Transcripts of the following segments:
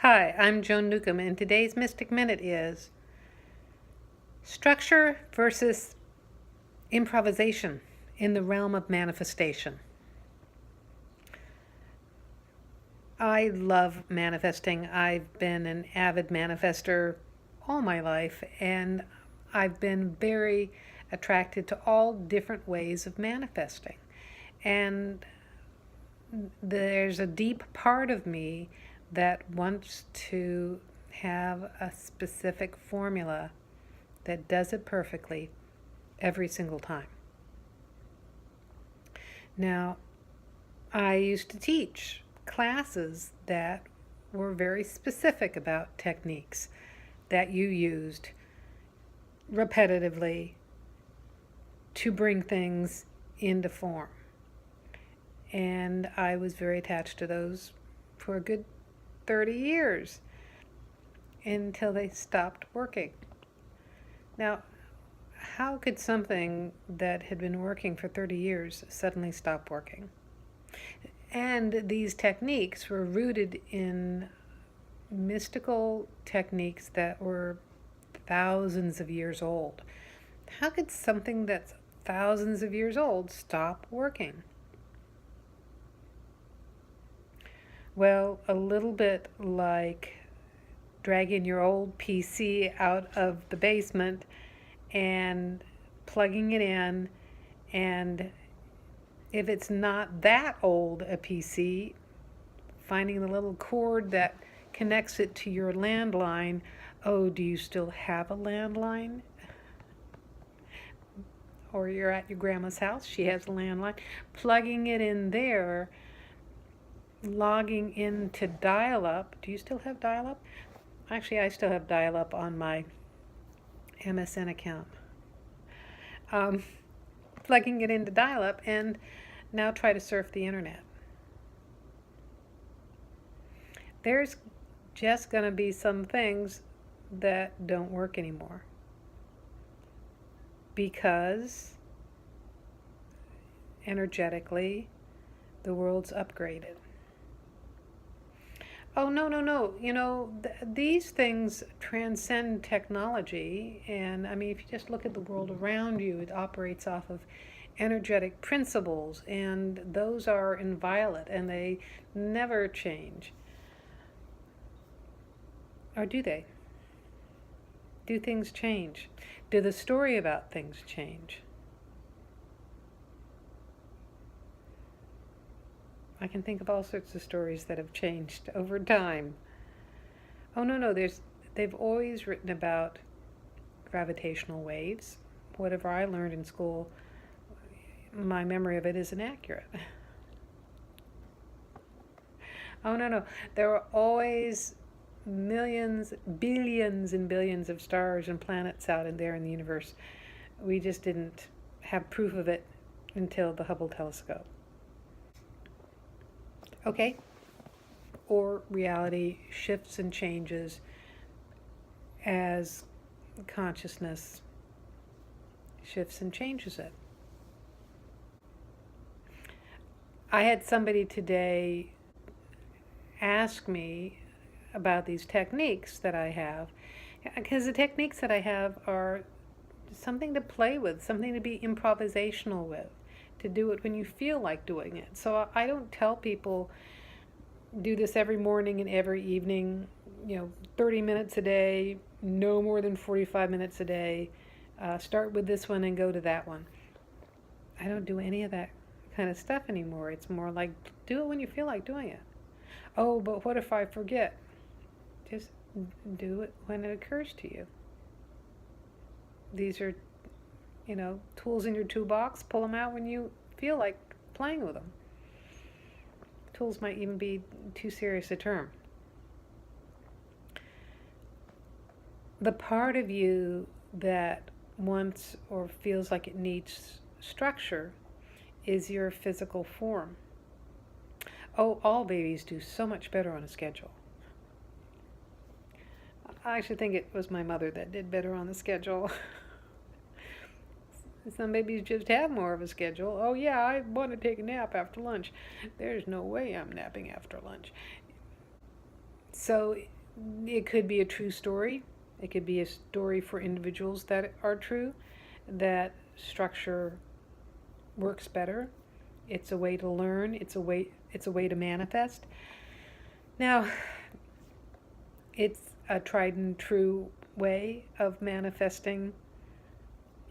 Hi, I'm Joan Newcomb, and today's Mystic Minute is structure versus improvisation in the realm of manifestation. I love manifesting. I've been an avid manifester all my life, and I've been very attracted to all different ways of manifesting. And there's a deep part of me that wants to have a specific formula that does it perfectly every single time. Now, I used to teach classes that were very specific about techniques that you used repetitively to bring things into form. And I was very attached to those for a good 30 years until they stopped working. Now, how could something that had been working for 30 years suddenly stop working? And these techniques were rooted in mystical techniques that were thousands of years old. How could something that's thousands of years old stop working? Well, a little bit like dragging your old PC out of the basement and plugging it in, and if it's not that old a PC, finding the little cord that connects it to your landline. Oh, do you still have a landline? Or you're at your grandma's house, she has a landline. Plugging it in there, logging into dial-up. Do you still have dial-up? Actually, I still have dial-up on my MSN account. Plugging it into dial-up and now try to surf the internet. There's just going to be some things that don't work anymore because energetically the world's upgraded. Oh, no. These things transcend technology. And I mean, if you just look at the world around you, it operates off of energetic principles, and those are inviolate and they never change. Or do they? Do things change? Do the story about things change? I can think of all sorts of stories that have changed over time. Oh, no, they've always written about gravitational waves. Whatever I learned in school, my memory of it is inaccurate. Oh, no. There were always millions, billions and billions of stars and planets out in there in the universe. We just didn't have proof of it until the Hubble telescope. Okay? Or reality shifts and changes as consciousness shifts and changes it. I had somebody today ask me about these techniques that I have, because the techniques that I have are something to play with, something to be improvisational with, to do it when you feel like doing it. So I don't tell people do this every morning and every evening, 30 minutes a day, no more than 45 minutes a day. Start with this one and go to that one. I don't do any of that kind of stuff anymore. It's more like do it when you feel like doing it. Oh, but what if I forget? Just do it when it occurs to you. These are, tools in your toolbox. Pull them out when you feel like playing with them. Tools might even be too serious a term. The part of you that wants or feels like it needs structure is your physical form. Oh, all babies do so much better on a schedule. I actually think it was my mother that did better on the schedule. Some babies just have more of a schedule. Oh yeah, I want to take a nap after lunch. There's no way I'm napping after lunch. So it could be a true story. It could be a story for individuals that are true, that structure works better. It's a way to learn. It's a way to manifest. Now, it's a tried and true way of manifesting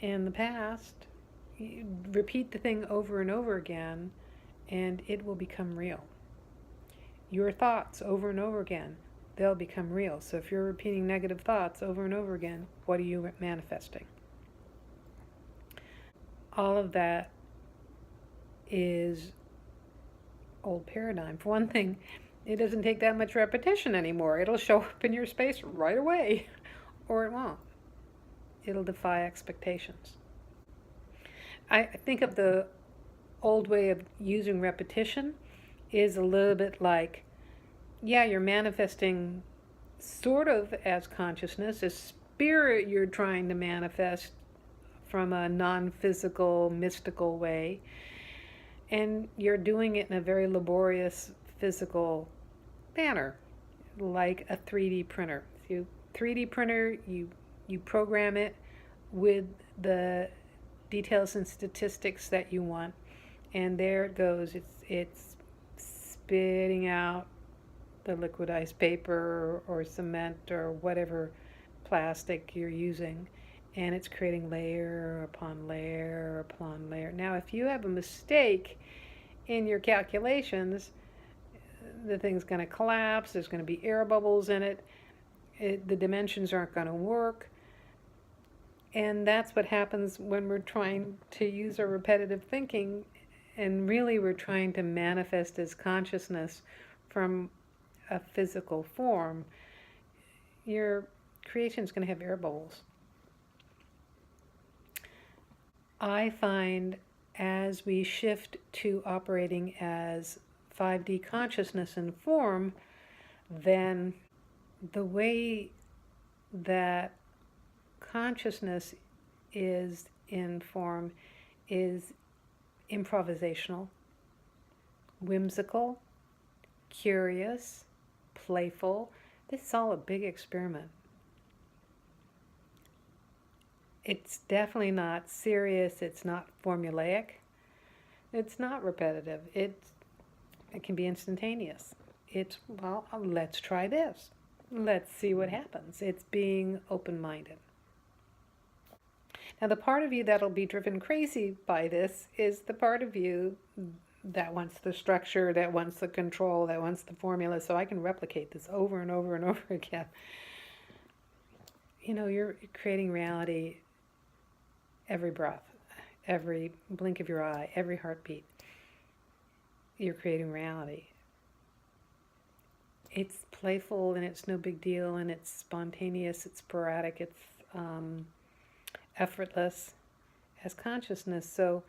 in the past. You repeat the thing over and over again, and it will become real. Your thoughts over and over again, they'll become real. So if you're repeating negative thoughts over and over again, what are you manifesting? All of that is old paradigm. For one thing, it doesn't take that much repetition anymore. It'll show up in your space right away, or it won't. It'll defy expectations. I think of the old way of using repetition is a little bit like, yeah, you're manifesting sort of as consciousness, as spirit you're trying to manifest from a non-physical, mystical way. And you're doing it in a very laborious physical manner, like a 3D printer. So 3D printer, you program it with the details and statistics that you want, and there it goes. It's spitting out the liquidized paper or cement or whatever plastic you're using, and it's creating layer upon layer upon layer. Now, if you have a mistake in your calculations, the thing's going to collapse. There's going to be air bubbles in it. The dimensions aren't going to work. And that's what happens when we're trying to use our repetitive thinking, and really we're trying to manifest as consciousness from a physical form. Your creation is going to have air bubbles. I find as we shift to operating as 5D consciousness and form, then the way that consciousness is in form is improvisational, whimsical, curious, playful. This is all a big experiment. It's definitely not serious. It's not formulaic. It's not repetitive. It can be instantaneous. It's, well, let's try this. Let's see what happens. It's being open-minded. Now, the part of you that'll be driven crazy by this is the part of you that wants the structure, that wants the control, that wants the formula, so I can replicate this over and over and over again. You know, you're creating reality every breath, every blink of your eye, every heartbeat. You're creating reality. It's playful and it's no big deal and it's spontaneous, it's sporadic, it's effortless as consciousness. So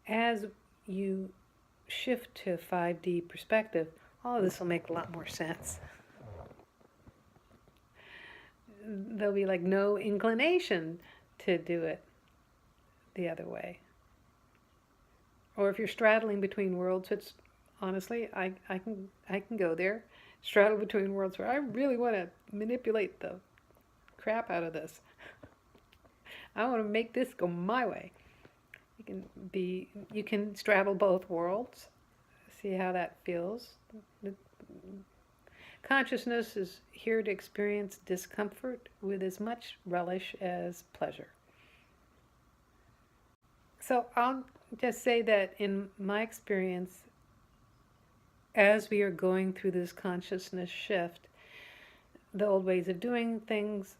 as you shift to 5D perspective, all of this will make a lot more sense. There'll be like no inclination to do it the other way. Or if you're straddling between worlds, it's honestly, I can go there, straddle between worlds where I really want to manipulate the crap out of this. I want to make this go my way. You can straddle both worlds, see how that feels. Consciousness is here to experience discomfort with as much relish as pleasure. So I'll just say that in my experience, as we are going through this consciousness shift, the old ways of doing things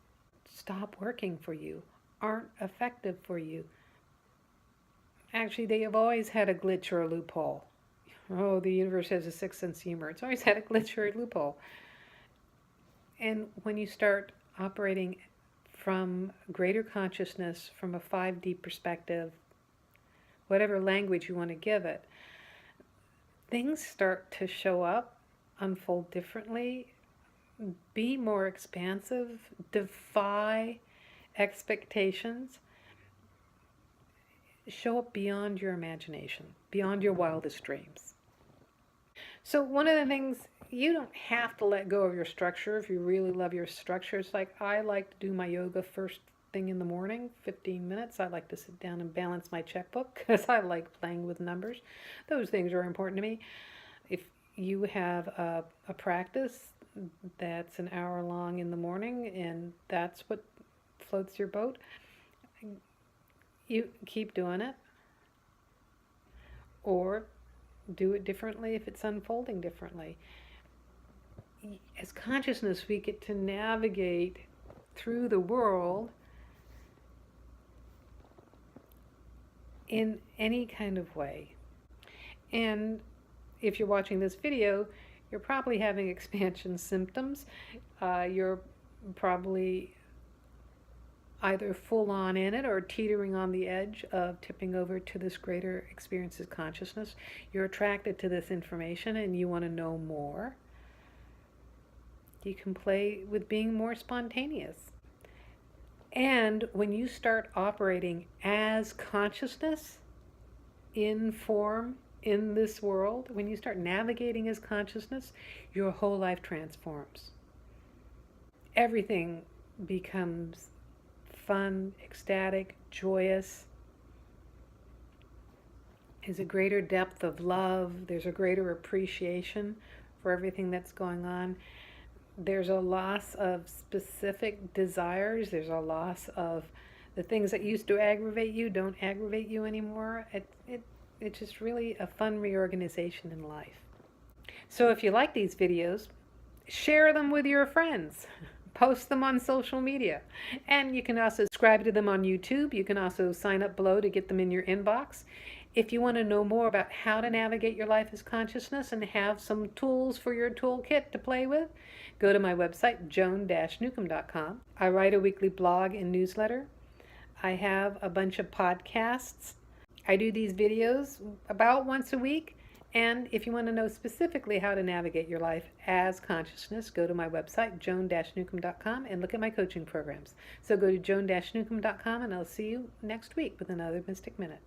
stop working for you, aren't effective for you. Actually, they have always had a glitch or a loophole. Oh, the universe has a sixth sense humor. It's always had a glitch or a loophole. And when you start operating from greater consciousness, from a 5D perspective, whatever language you want to give it, things start to show up, unfold differently, be more expansive, defy expectations, show up beyond your imagination, beyond your wildest dreams. So one of the things you don't have to let go of your structure if you really love your structure. It's like I like to do my yoga first thing in the morning, 15 minutes. I like to sit down and balance my checkbook because I like playing with numbers. Those things are important to me. If you have a practice that's an hour long in the morning and that's what floats your boat, you keep doing it, or do it differently if it's unfolding differently. As consciousness, we get to navigate through the world in any kind of way. And if you're watching this video, you're probably having expansion symptoms. You're probably either full on in it or teetering on the edge of tipping over to this greater experiences consciousness. You're attracted to this information and you want to know more. You can play with being more spontaneous. And when you start operating as consciousness in form in this world, when you start navigating as consciousness, your whole life transforms. Everything becomes fun, ecstatic, joyous. There's a greater depth of love. There's a greater appreciation for everything that's going on. There's a loss of specific desires. There's a loss of the things that used to aggravate you don't aggravate you anymore. It's just really a fun reorganization in life. So if you like these videos, share them with your friends. Post them on social media. And you can also subscribe to them on YouTube. You can also sign up below to get them in your inbox. If you want to know more about how to navigate your life as consciousness and have some tools for your toolkit to play with, go to my website, joan-newcomb.com. I write a weekly blog and newsletter. I have a bunch of podcasts. I do these videos about once a week. And if you want to know specifically how to navigate your life as consciousness, go to my website, joan-newcomb.com, and look at my coaching programs. So go to joan-newcomb.com, and I'll see you next week with another Mystic Minute.